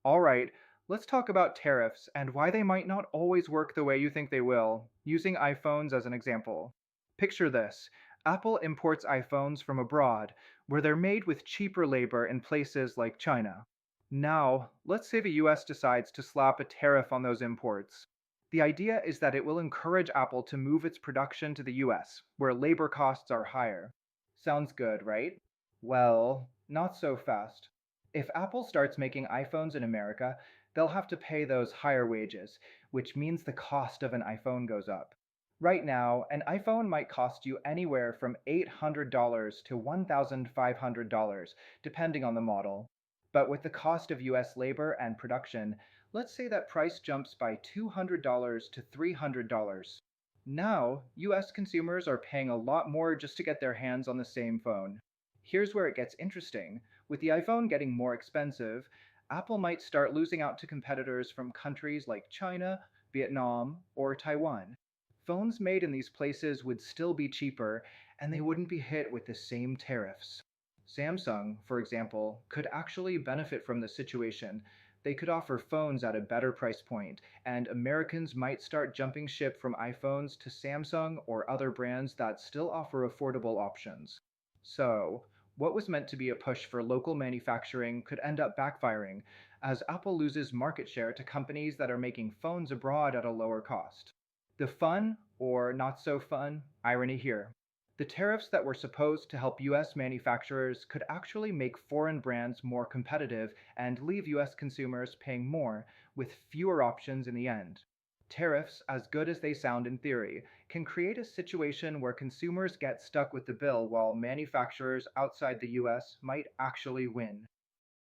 Alright, let's talk about tariffs and why they might not always work the way you think they will, using iPhones as an example. Picture this: Apple imports iPhones from abroad, where they're made with cheaper labor in places like China. Now, let's say the US decides to slap a tariff on those imports. The idea is that it will encourage Apple to move its production to the US, where labor costs are higher. Sounds good, right? Well, not so fast. If Apple starts making iPhones in America, they'll have to pay those higher wages, which means the cost of an iPhone goes up. Right now, an iPhone might cost you anywhere from $800 to $1,500, depending on the model. But with the cost of US labor and production, let's say that price jumps by $200 to $300. Now, US consumers are paying a lot more just to get their hands on the same phone. Here's where it gets interesting. With the iPhone getting more expensive, Apple might start losing out to competitors from countries like China, Vietnam, or Taiwan. Phones made in these places would still be cheaper, and they wouldn't be hit with the same tariffs. Samsung, for example, could actually benefit from this situation. They could offer phones at a better price point, and Americans might start jumping ship from iPhones to Samsung or other brands that still offer affordable options. So, what was meant to be a push for local manufacturing could end up backfiring, as Apple loses market share to companies that are making phones abroad at a lower cost. The fun, or not so fun, irony here. The tariffs that were supposed to help US manufacturers could actually make foreign brands more competitive and leave US consumers paying more, with fewer options in the end. Tariffs, as good as they sound in theory, can create a situation where consumers get stuck with the bill while manufacturers outside the US might actually win.